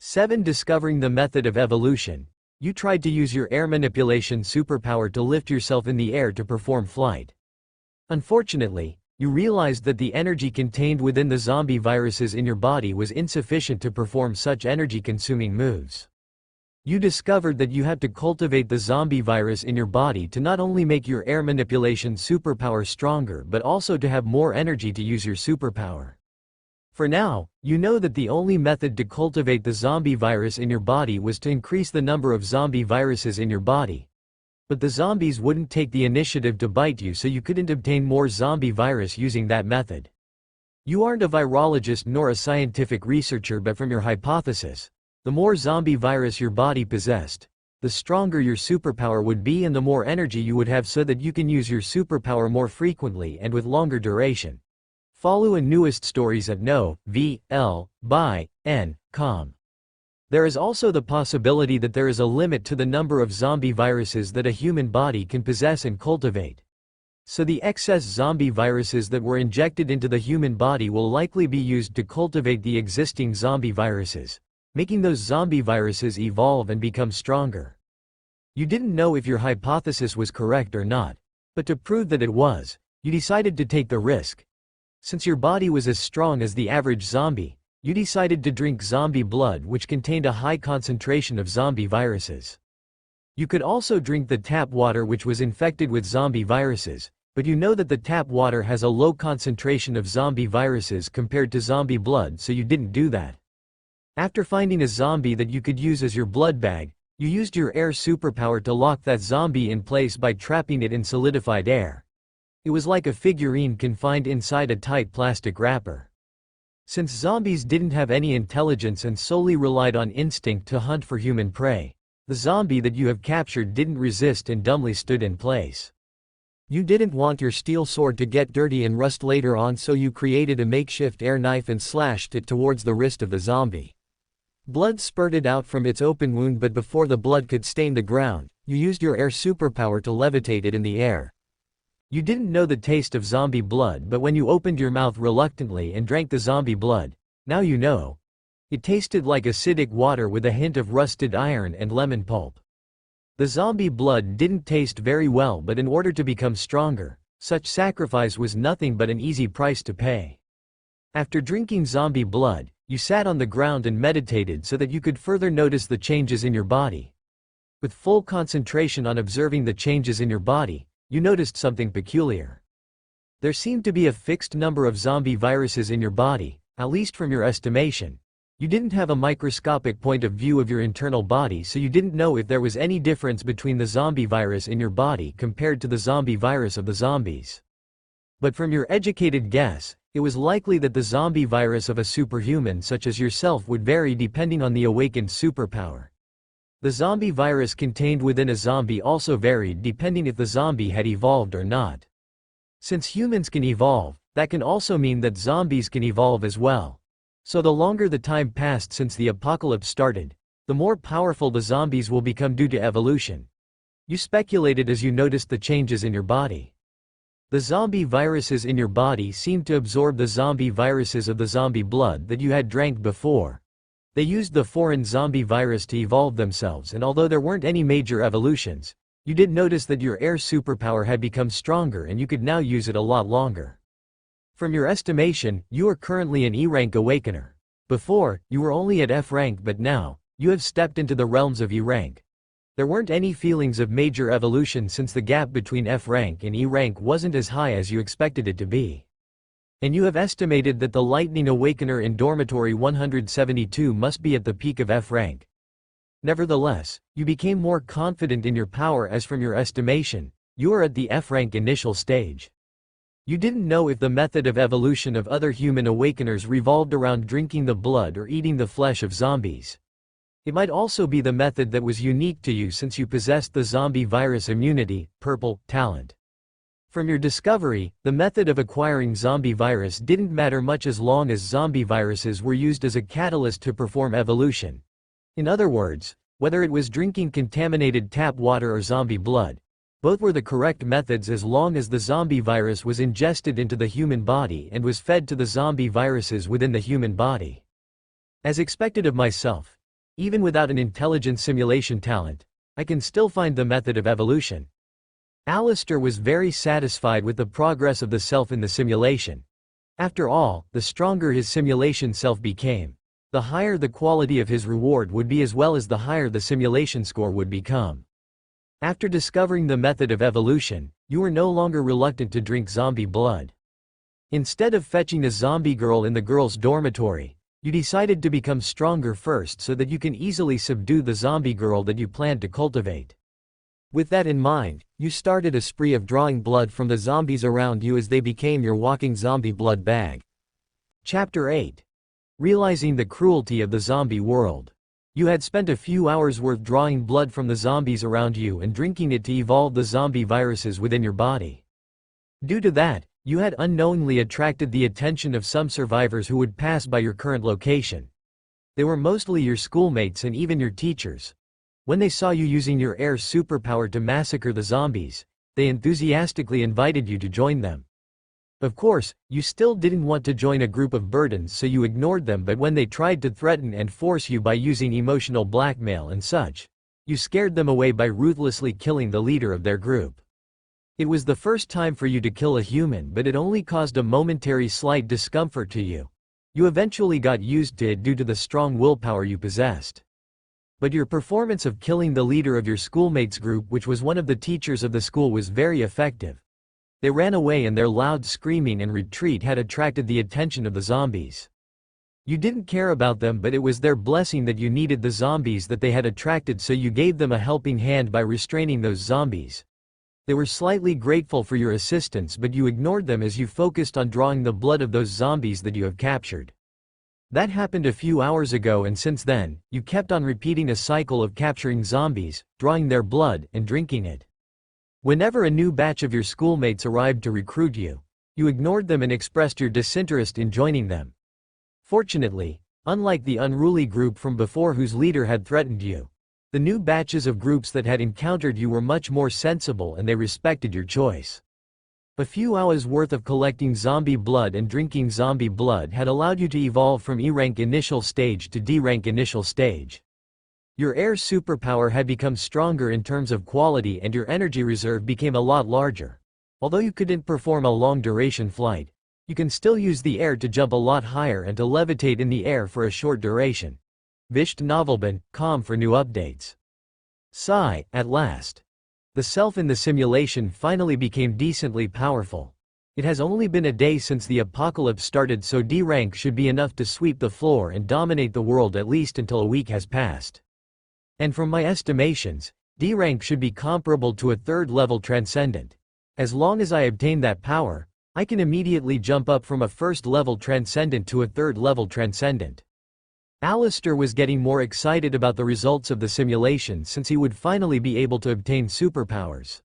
7. Discovering the method of evolution. You tried to use your air manipulation superpower to lift yourself in the air to perform flight. Unfortunately, you realized that the energy contained within the zombie viruses in your body was insufficient to perform such energy-consuming moves. You discovered that you had to cultivate the zombie virus in your body to not only make your air manipulation superpower stronger but also to have more energy to use your superpower. For now, you know that the only method to cultivate the zombie virus in your body was to increase the number of zombie viruses in your body. But the zombies wouldn't take the initiative to bite you, so you couldn't obtain more zombie virus using that method. You aren't a virologist nor a scientific researcher, but from your hypothesis, the more zombie virus your body possessed, the stronger your superpower would be and the more energy you would have so that you can use your superpower more frequently and with longer duration. Follow newest stories at no.vl.by.n.com. There is also the possibility that there is a limit to the number of zombie viruses that a human body can possess and cultivate. So the excess zombie viruses that were injected into the human body will likely be used to cultivate the existing zombie viruses, making those zombie viruses evolve and become stronger. You didn't know if your hypothesis was correct or not, but to prove that it was, you decided to take the risk. Since your body was as strong as the average zombie, you decided to drink zombie blood, which contained a high concentration of zombie viruses. You could also drink the tap water, which was infected with zombie viruses, but you know that the tap water has a low concentration of zombie viruses compared to zombie blood, so you didn't do that. After finding a zombie that you could use as your blood bag, you used your air superpower to lock that zombie in place by trapping it in solidified air. It was like a figurine confined inside a tight plastic wrapper. Since zombies didn't have any intelligence and solely relied on instinct to hunt for human prey, the zombie that you have captured didn't resist and dumbly stood in place. You didn't want your steel sword to get dirty and rust later on, so you created a makeshift air knife and slashed it towards the wrist of the zombie. Blood spurted out from its open wound, but before the blood could stain the ground, you used your air superpower to levitate it in the air. You didn't know the taste of zombie blood, but when you opened your mouth reluctantly and drank the zombie blood, now you know. It tasted like acidic water with a hint of rusted iron and lemon pulp. The zombie blood didn't taste very well, but in order to become stronger, such sacrifice was nothing but an easy price to pay. After drinking zombie blood, you sat on the ground and meditated so that you could further notice the changes in your body. With full concentration on observing the changes in your body, you noticed something peculiar. There seemed to be a fixed number of zombie viruses in your body, at least from your estimation. You didn't have a microscopic point of view of your internal body, so you didn't know if there was any difference between the zombie virus in your body compared to the zombie virus of the zombies. But from your educated guess, it was likely that the zombie virus of a superhuman such as yourself would vary depending on the awakened superpower. The zombie virus contained within a zombie also varied depending if the zombie had evolved or not. Since humans can evolve, that can also mean that zombies can evolve as well. So the longer the time passed since the apocalypse started, the more powerful the zombies will become due to evolution. You speculated as you noticed the changes in your body. The zombie viruses in your body seemed to absorb the zombie viruses of the zombie blood that you had drank before. They used the foreign zombie virus to evolve themselves, and although there weren't any major evolutions, you did notice that your air superpower had become stronger and you could now use it a lot longer. From your estimation, you are currently an E-rank awakener. Before, you were only at F rank, but now, you have stepped into the realms of E rank. There weren't any feelings of major evolution since the gap between F rank and E rank wasn't as high as you expected it to be. And you have estimated that the Lightning Awakener in Dormitory 172 must be at the peak of F rank. Nevertheless, you became more confident in your power as from your estimation, you are at the F rank initial stage. You didn't know if the method of evolution of other human awakeners revolved around drinking the blood or eating the flesh of zombies. It might also be the method that was unique to you since you possessed the zombie virus immunity, purple, talent. From your discovery, the method of acquiring zombie virus didn't matter much as long as zombie viruses were used as a catalyst to perform evolution. In other words, whether it was drinking contaminated tap water or zombie blood, both were the correct methods as long as the zombie virus was ingested into the human body and was fed to the zombie viruses within the human body. As expected of myself, Even without an intelligent simulation talent, I can still find the method of evolution. Alister was very satisfied with the progress of the self in the simulation. After all, the stronger his simulation self became, the higher the quality of his reward would be, as well as the higher the simulation score would become. After discovering the method of evolution, you were no longer reluctant to drink zombie blood. Instead of fetching a zombie girl in the girls' dormitory, you decided to become stronger first so that you can easily subdue the zombie girl that you planned to cultivate. With that in mind, you started a spree of drawing blood from the zombies around you as they became your walking zombie blood bag. Chapter 8. Realizing the cruelty of the zombie world. You had spent a few hours worth drawing blood from the zombies around you and drinking it to evolve the zombie viruses within your body. Due to that, you had unknowingly attracted the attention of some survivors who would pass by your current location. They were mostly your schoolmates and even your teachers. When they saw you using your air superpower to massacre the zombies, they enthusiastically invited you to join them. Of course, you still didn't want to join a group of burdens, so you ignored them, but when they tried to threaten and force you by using emotional blackmail and such, you scared them away by ruthlessly killing the leader of their group. It was the first time for you to kill a human, but it only caused a momentary slight discomfort to you. You eventually got used to it due to the strong willpower you possessed. But your performance of killing the leader of your schoolmates' group, which was one of the teachers of the school, was very effective. They ran away and their loud screaming and retreat had attracted the attention of the zombies. You didn't care about them, but it was their blessing that you needed the zombies that they had attracted, so you gave them a helping hand by restraining those zombies. They were slightly grateful for your assistance, but you ignored them as you focused on drawing the blood of those zombies that you have captured. That happened a few hours ago, and since then, you kept on repeating a cycle of capturing zombies, drawing their blood, and drinking it. Whenever a new batch of your schoolmates arrived to recruit you, you ignored them and expressed your disinterest in joining them. Fortunately, unlike the unruly group from before whose leader had threatened you, the new batches of groups that had encountered you were much more sensible and they respected your choice. A few hours worth of collecting zombie blood and drinking zombie blood had allowed you to evolve from E-rank initial stage to D-rank initial stage. Your air superpower had become stronger in terms of quality and your energy reserve became a lot larger. Although you couldn't perform a long-duration flight, you can still use the air to jump a lot higher and to levitate in the air for a short duration. Visht novelban.com for new updates. Sigh, at last. The self in the simulation finally became decently powerful. It has only been a day since the apocalypse started, so D rank should be enough to sweep the floor and dominate the world at least until a week has passed. And from my estimations, D rank should be comparable to a third-level transcendent. As long as I obtain that power, I can immediately jump up from a first-level transcendent to a third-level transcendent. Alister was getting more excited about the results of the simulation since he would finally be able to obtain superpowers.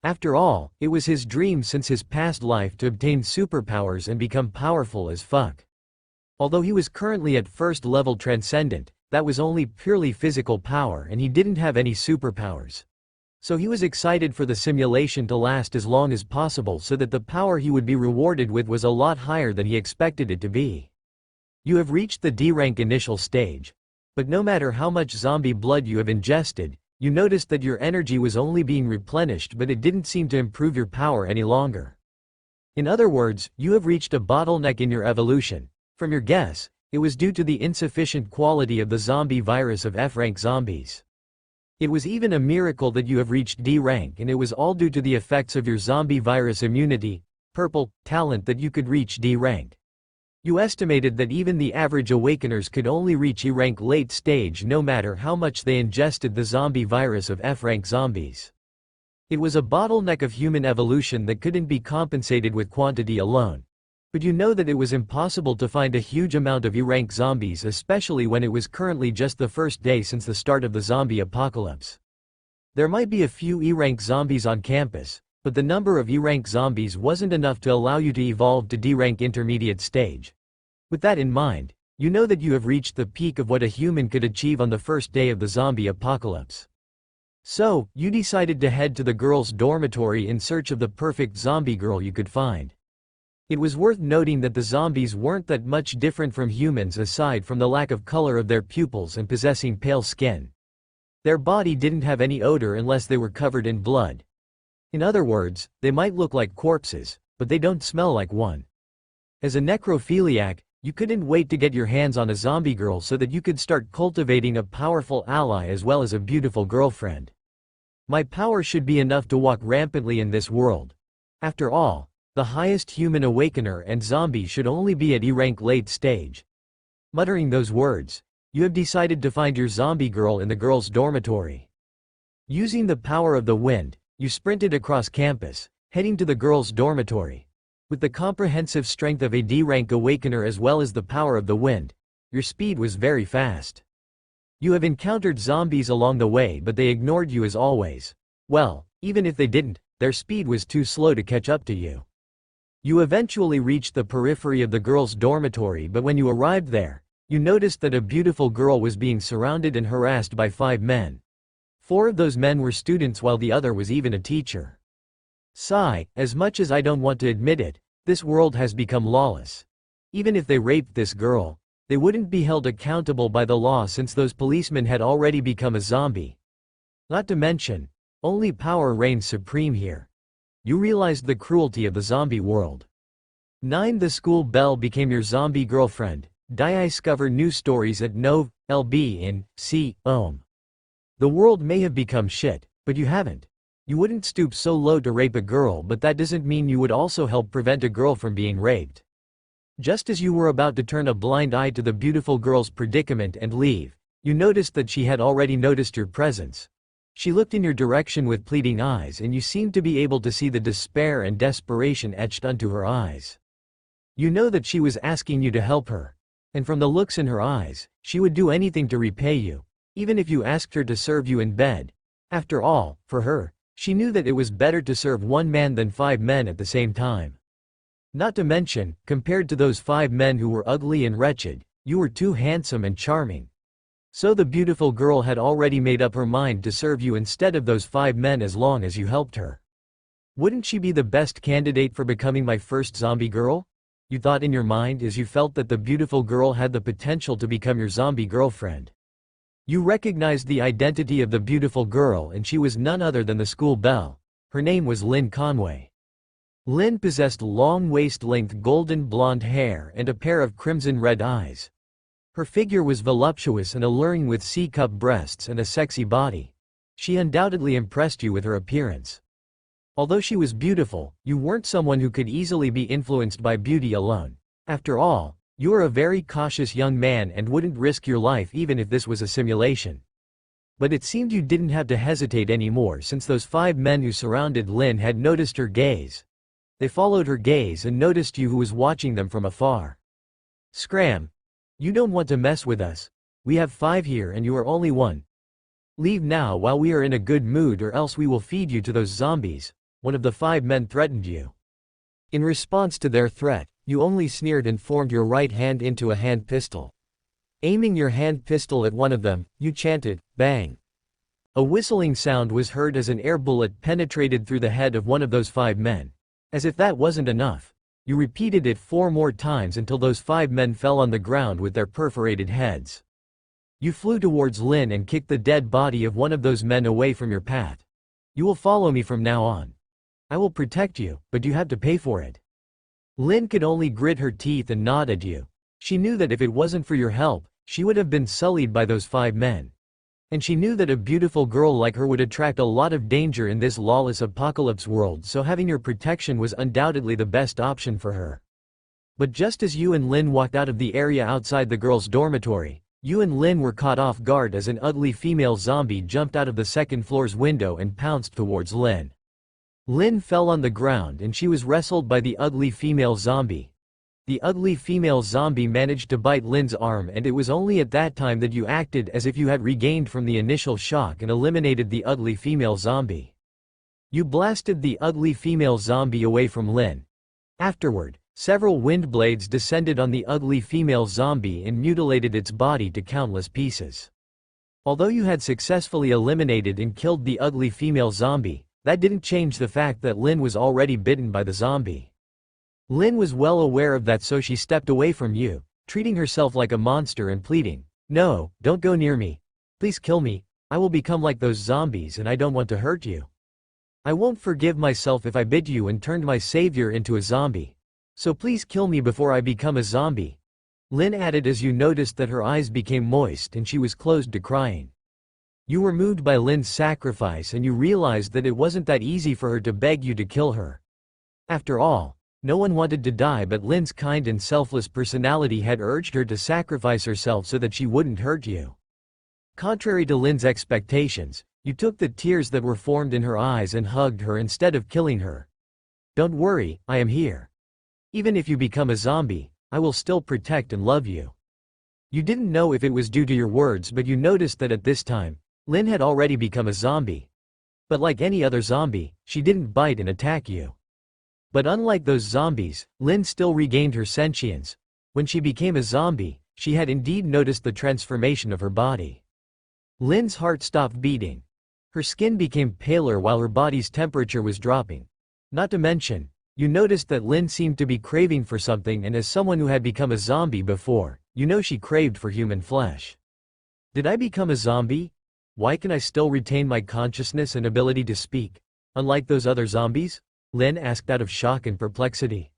After all, it was his dream since his past life to obtain superpowers and become powerful as fuck. Although he was currently at first-level transcendent, that was only purely physical power and he didn't have any superpowers. So he was excited for the simulation to last as long as possible so that the power he would be rewarded with was a lot higher than he expected it to be. You have reached the D-rank initial stage. But no matter how much zombie blood you have ingested, you noticed that your energy was only being replenished, but it didn't seem to improve your power any longer. In other words, you have reached a bottleneck in your evolution. From your guess, it was due to the insufficient quality of the zombie virus of F-rank zombies. It was even a miracle that you have reached D-rank, and it was all due to the effects of your zombie virus immunity, purple, talent that you could reach D-rank. You estimated that even the average awakeners could only reach E-rank late stage no matter how much they ingested the zombie virus of F-rank zombies. It was a bottleneck of human evolution that couldn't be compensated with quantity alone. But you know that it was impossible to find a huge amount of E-rank zombies, especially when it was currently just the first day since the start of the zombie apocalypse. There might be a few E-rank zombies on campus, but the number of E-rank zombies wasn't enough to allow you to evolve to D-rank intermediate stage. With that in mind, you know that you have reached the peak of what a human could achieve on the first day of the zombie apocalypse. So, you decided to head to the girls' dormitory in search of the perfect zombie girl you could find. It was worth noting that the zombies weren't that much different from humans aside from the lack of color of their pupils and possessing pale skin. Their body didn't have any odor unless they were covered in blood. In other words, they might look like corpses, but they don't smell like one. As a necrophiliac, you couldn't wait to get your hands on a zombie girl so that you could start cultivating a powerful ally as well as a beautiful girlfriend. My power should be enough to walk rampantly in this world. After all, the highest human awakener and zombie should only be at E-rank late stage. Muttering those words, you have decided to find your zombie girl in the girls' dormitory. Using the power of the wind, you sprinted across campus, heading to the girls' dormitory. With the comprehensive strength of a D-rank awakener as well as the power of the wind, your speed was very fast. You have encountered zombies along the way, but they ignored you as always. Well, even if they didn't, their speed was too slow to catch up to you. You eventually reached the periphery of the girls' dormitory, but when you arrived there, you noticed that a beautiful girl was being surrounded and harassed by 5 men. 4 of those men were students while the other was even a teacher. Sigh, as much as I don't want to admit it, this world has become lawless. Even if they raped this girl, they wouldn't be held accountable by the law since those policemen had already become a zombie. Not to mention, only power reigns supreme here. You realized the cruelty of the zombie world. 9. The school belle became your zombie girlfriend. Discover new stories at Nov. LB in C. Ohm. The world may have become shit, but you haven't. You wouldn't stoop so low to rape a girl, but that doesn't mean you would also help prevent a girl from being raped. Just as you were about to turn a blind eye to the beautiful girl's predicament and leave, you noticed that she had already noticed your presence. She looked in your direction with pleading eyes, and you seemed to be able to see the despair and desperation etched onto her eyes. You know that she was asking you to help her. And from the looks in her eyes, she would do anything to repay you, even if you asked her to serve you in bed. After all, for her, she knew that it was better to serve 1 man than 5 men at the same time. Not to mention, compared to those 5 men who were ugly and wretched, you were too handsome and charming. So the beautiful girl had already made up her mind to serve you instead of those 5 men as long as you helped her. Wouldn't she be the best candidate for becoming my first zombie girl? You thought in your mind as you felt that the beautiful girl had the potential to become your zombie girlfriend. You recognized the identity of the beautiful girl, and she was none other than the school belle. Her name was Lynn Conway. Lynn possessed long waist-length golden blonde hair and a pair of crimson-red eyes. Her figure was voluptuous and alluring with C-cup breasts and a sexy body. She undoubtedly impressed you with her appearance. Although she was beautiful, you weren't someone who could easily be influenced by beauty alone. After all, you were a very cautious young man and wouldn't risk your life even if this was a simulation. But it seemed you didn't have to hesitate anymore since those 5 men who surrounded Lynn had noticed her gaze. They followed her gaze and noticed you who was watching them from afar. Scram! You don't want to mess with us. We have 5 here and you are only 1. Leave now while we are in a good mood, or else we will feed you to those zombies. One of the 5 men threatened you. In response to their threat, you only sneered and formed your right hand into a hand pistol. Aiming your hand pistol at one of them, you chanted, "Bang!" A whistling sound was heard as an air bullet penetrated through the head of one of those 5 men. As if that wasn't enough, you repeated it 4 more times until those 5 men fell on the ground with their perforated heads. You flew towards Lynn and kicked the dead body of one of those men away from your path. You will follow me from now on. I will protect you, but you have to pay for it. Lynn could only grit her teeth and nod at you. She knew that if it wasn't for your help, she would have been sullied by those 5 men. And she knew that a beautiful girl like her would attract a lot of danger in this lawless apocalypse world, so having your protection was undoubtedly the best option for her. But just as you and Lynn walked out of the area outside the girls' dormitory, you and Lynn were caught off guard as an ugly female zombie jumped out of the 2nd floor's window and pounced towards Lynn. Lynn fell on the ground and she was wrestled by the ugly female zombie. The ugly female zombie managed to bite Lynn's arm, and it was only at that time that you acted as if you had regained from the initial shock and eliminated the ugly female zombie. You blasted the ugly female zombie away from Lynn. Afterward, several wind blades descended on the ugly female zombie and mutilated its body to countless pieces. Although you had successfully eliminated and killed the ugly female zombie, that didn't change the fact that Lynn was already bitten by the zombie. Lynn was well aware of that, so she stepped away from you, treating herself like a monster and pleading, "No, don't go near me. Please kill me. I will become like those zombies and I don't want to hurt you. I won't forgive myself if I bit you and turned my savior into a zombie. So please kill me before I become a zombie." Lynn added as you noticed that her eyes became moist and she was close to crying. You were moved by Lynn's sacrifice and you realized that it wasn't that easy for her to beg you to kill her. After all, no one wanted to die, but Lynn's kind and selfless personality had urged her to sacrifice herself so that she wouldn't hurt you. Contrary to Lynn's expectations, you took the tears that were formed in her eyes and hugged her instead of killing her. "Don't worry, I am here. Even if you become a zombie, I will still protect and love you." You didn't know if it was due to your words, but you noticed that at this time, Lynn had already become a zombie. But like any other zombie, she didn't bite and attack you. But unlike those zombies, Lynn still regained her sentience. When she became a zombie, she had indeed noticed the transformation of her body. Lynn's heart stopped beating. Her skin became paler while her body's temperature was dropping. Not to mention, you noticed that Lynn seemed to be craving for something, and as someone who had become a zombie before, you know she craved for human flesh. Did I become a zombie? Why can I still retain my consciousness and ability to speak, unlike those other zombies? Lynn asked out of shock and perplexity.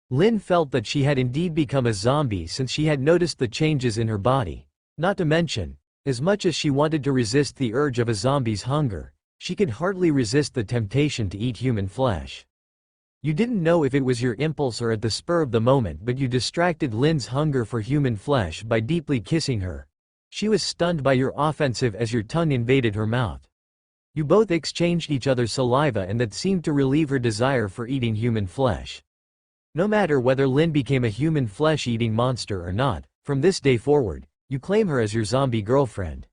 Lynn felt that she had indeed become a zombie since she had noticed the changes in her body. Not to mention, as much as she wanted to resist the urge of a zombie's hunger, she could hardly resist the temptation to eat human flesh. You didn't know if it was your impulse or at the spur of the moment, but you distracted Lynn's hunger for human flesh by deeply kissing her. She was stunned by your offensive as your tongue invaded her mouth. You both exchanged each other's saliva, and that seemed to relieve her desire for eating human flesh. No matter whether Lynn became a human flesh-eating monster or not, from this day forward, you claim her as your zombie girlfriend.